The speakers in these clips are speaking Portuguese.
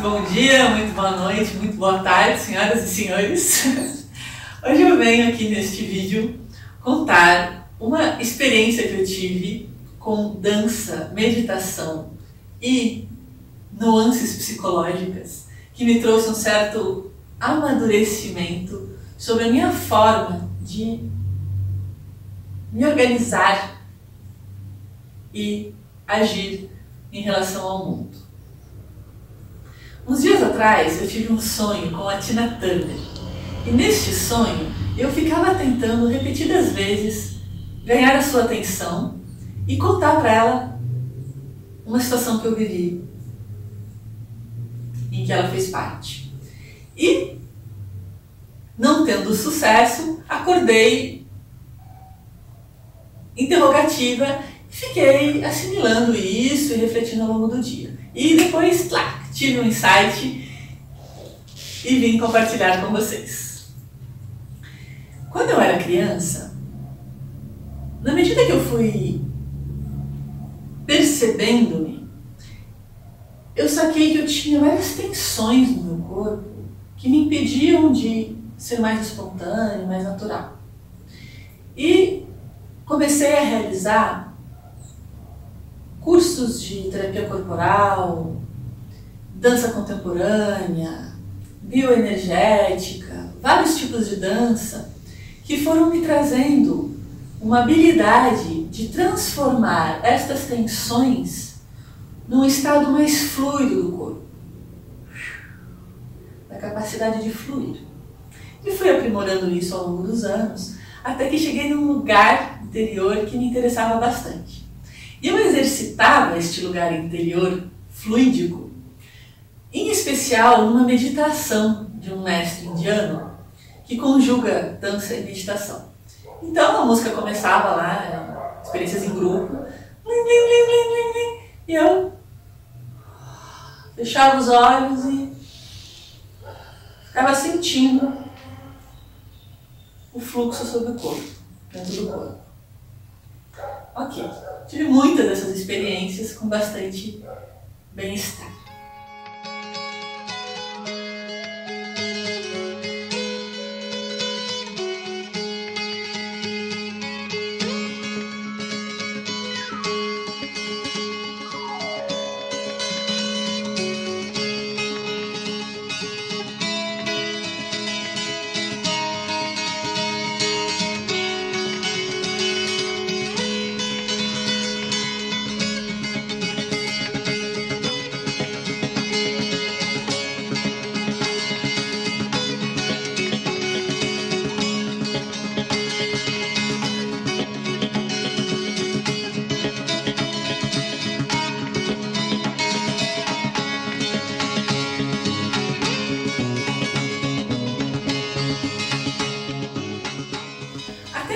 bom dia, muito boa noite, muito boa tarde, senhoras e senhores. Hoje eu venho aqui neste vídeo contar uma experiência que eu tive com dança, meditação e nuances psicológicas que me trouxe um certo amadurecimento sobre a minha forma de me organizar e agir em relação ao mundo. Uns dias atrás eu tive um sonho com a Tina Turner e neste sonho eu ficava tentando repetidas vezes ganhar a sua atenção e contar para ela uma situação que eu vivi em que ela fez parte. E, não tendo sucesso, acordei interrogativa e fiquei assimilando isso e refletindo ao longo do dia. E depois, tive um insight e vim compartilhar com vocês. Quando eu era criança, na medida que eu fui percebendo-me, eu saquei que eu tinha várias tensões no meu corpo que me impediam de ser mais espontâneo, mais natural. E comecei a realizar cursos de terapia corporal, dança contemporânea, bioenergética, vários tipos de dança que foram me trazendo uma habilidade de transformar estas tensões num estado mais fluido do corpo, da capacidade de fluir. E fui aprimorando isso ao longo dos anos, até que cheguei num lugar interior que me interessava bastante. E eu exercitava este lugar interior fluídico, em especial numa meditação de um mestre indiano que conjuga dança e meditação. Então a música começava lá, experiências em grupo, e eu fechava os olhos e ficava sentindo o fluxo sobre o corpo, dentro do corpo. Ok, tive muitas dessas experiências com bastante bem-estar.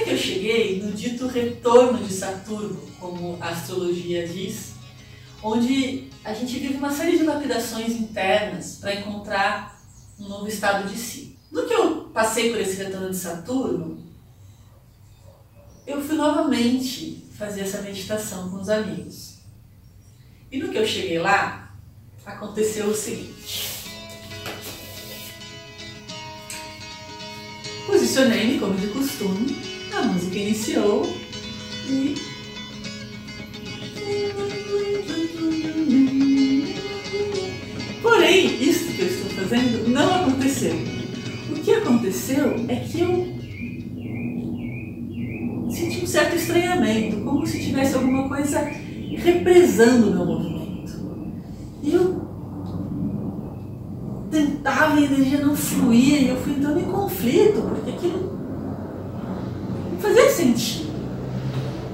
Eu cheguei no dito retorno de Saturno, como a astrologia diz, onde a gente vive uma série de lapidações internas para encontrar um novo estado de si. No que eu passei por esse retorno de Saturno, eu fui novamente fazer essa meditação com os amigos. E no que eu cheguei lá, aconteceu o seguinte. Posicionei-me como de costume. A música iniciou e porém, isso que eu estou fazendo não aconteceu. O que aconteceu é que eu senti um certo estranhamento, como se tivesse alguma coisa represando o meu movimento. E eu tentava e a energia não fluía e eu fui entrando em conflito, porque aquilo fazia sentido.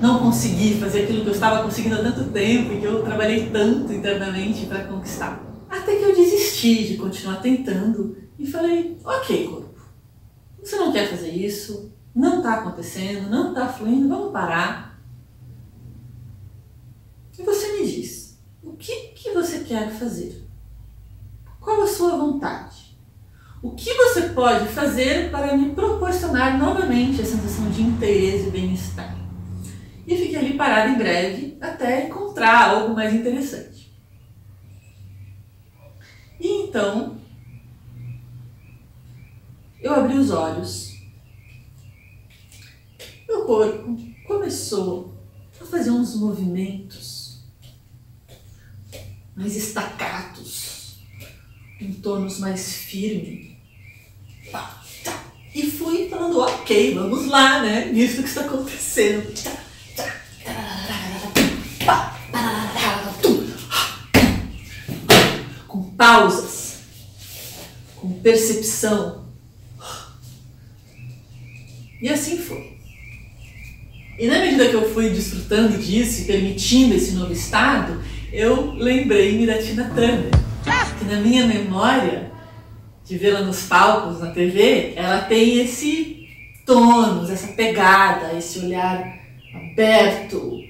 Não consegui fazer aquilo que eu estava conseguindo há tanto tempo e que eu trabalhei tanto internamente para conquistar. Até que eu desisti de continuar tentando e falei, ok, corpo, você não quer fazer isso, não está acontecendo, não está fluindo, vamos parar. E você me diz, o que você quer fazer? Qual a sua vontade? O que você pode fazer para me proporcionar novamente a sensação de interesse e bem-estar? E fiquei ali parada em breve até encontrar algo mais interessante. E então, eu abri os olhos, meu corpo começou a fazer uns movimentos mais estacatos, em tonos mais firmes. E fui falando, ok, vamos lá, né? Nisso que está acontecendo. Com pausas, com percepção. E assim foi. E na medida que eu fui desfrutando disso e permitindo esse novo estado, eu lembrei-me da Tina Turner, que na minha memória, de vê-la nos palcos, na TV, ela tem esse tônus, essa pegada, esse olhar aberto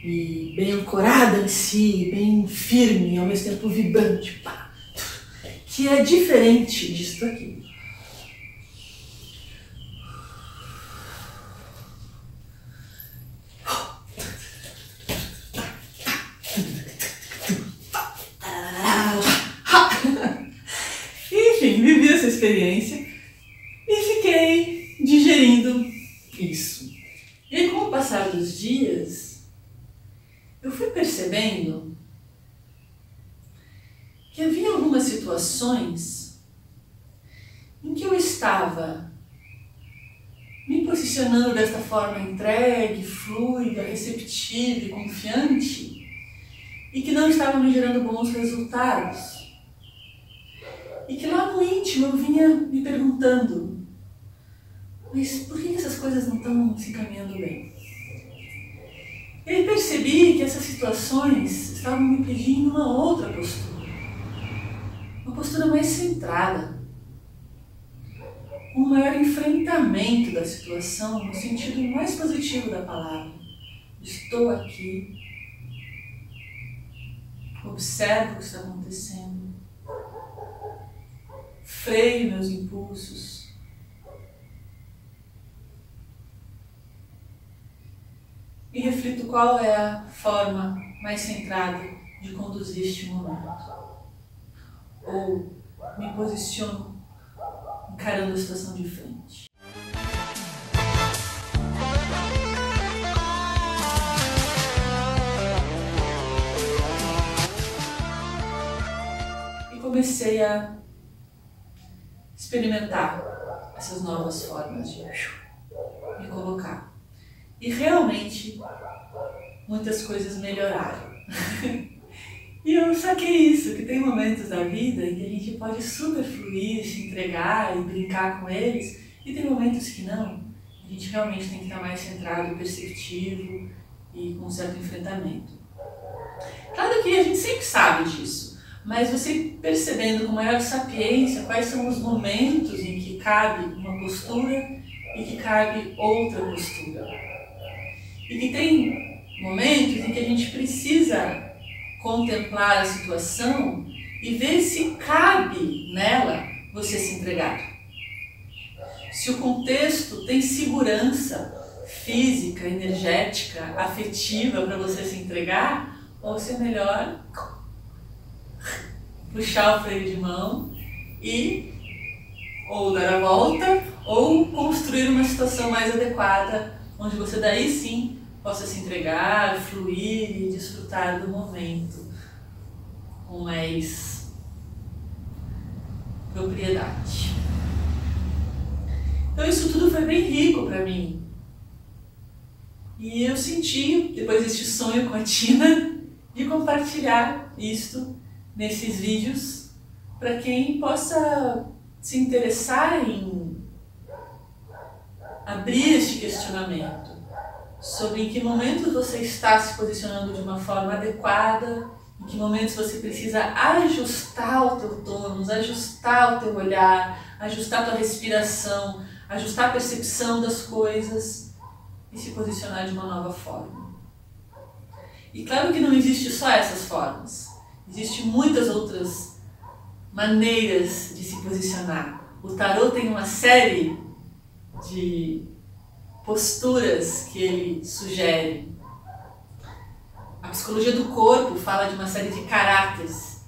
e bem ancorada em si, bem firme, ao mesmo tempo vibrante, pá, que é diferente disso aqui. Enfim, vivi essa experiência e fiquei digerindo isso. E com o passar dos dias, eu fui percebendo que havia algumas situações em que eu estava me posicionando desta forma entregue, fluida, receptiva e confiante e que não estava me gerando bons resultados. E que lá no íntimo eu vinha me perguntando, mas por que essas coisas não estão se encaminhando bem? E aí percebi que essas situações estavam me pedindo uma outra postura. Uma postura mais centrada. Um maior enfrentamento da situação no sentido mais positivo da palavra. Estou aqui, observo o que está acontecendo, freio meus impulsos e reflito qual é a forma mais centrada de conduzir este momento. Ou me posiciono encarando a situação de frente. E comecei a experimentar essas novas formas de me colocar. E realmente muitas coisas melhoraram. E eu saquei isso, que tem momentos da vida em que a gente pode super fluir, se entregar e brincar com eles, e tem momentos que não. A gente realmente tem que estar mais centrado, perceptivo e com um certo enfrentamento. Claro que a gente sempre sabe disso, mas você percebendo com maior sapiência quais são os momentos em que cabe uma postura e que cabe outra postura. E que tem momentos em que a gente precisa contemplar a situação e ver se cabe nela você se entregar. Se o contexto tem segurança física, energética, afetiva para você se entregar, ou se é melhor puxar o freio de mão e ou dar a volta ou construir uma situação mais adequada onde você daí sim possa se entregar, fluir e desfrutar do momento com mais propriedade. Então isso tudo foi bem rico para mim. E eu senti, depois deste sonho com a Tina, de compartilhar isto nesses vídeos para quem possa se interessar em abrir este questionamento sobre em que momentos você está se posicionando de uma forma adequada, em que momentos você precisa ajustar o teu tônus, ajustar o teu olhar, ajustar a tua respiração, ajustar a percepção das coisas e se posicionar de uma nova forma. E claro que não existe só essas formas, existem muitas outras maneiras de se posicionar. O tarô tem uma série de posturas que ele sugere. A psicologia do corpo fala de uma série de caráteres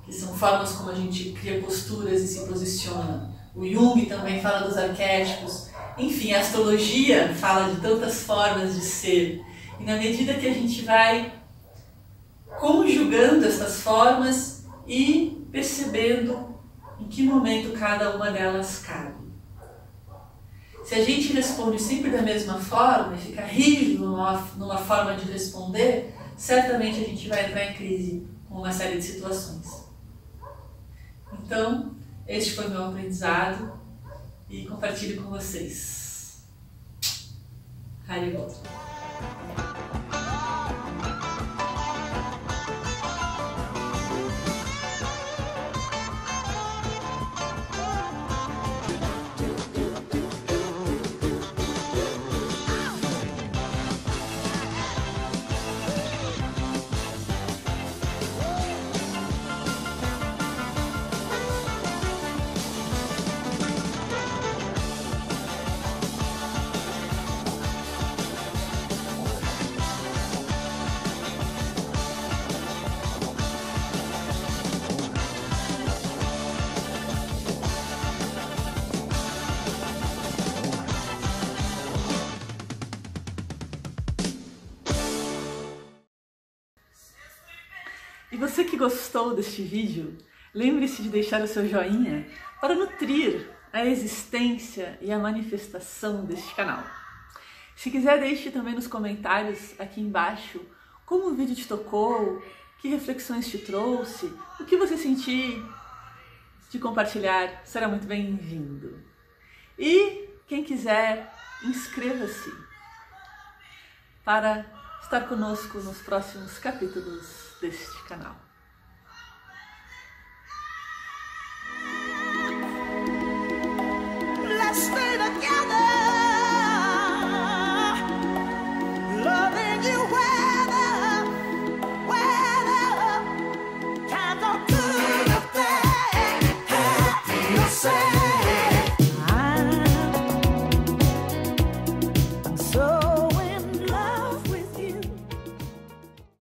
que são formas como a gente cria posturas e se posiciona. O Jung também fala dos arquétipos. Enfim, a astrologia fala de tantas formas de ser. E na medida que a gente vai conjugando essas formas e percebendo em que momento cada uma delas cabe. Se a gente responde sempre da mesma forma e fica rígido numa forma de responder, certamente a gente vai entrar em crise com uma série de situações. Então, este foi meu aprendizado e compartilho com vocês. Haribo. E você que gostou deste vídeo, lembre-se de deixar o seu joinha para nutrir a existência e a manifestação deste canal. Se quiser, deixe também nos comentários aqui embaixo como o vídeo te tocou, que reflexões te trouxe, o que você sentir de compartilhar, será muito bem-vindo. E quem quiser, inscreva-se para estar conosco nos próximos capítulos deste canal. Let's stay together, loving you weather, times are good.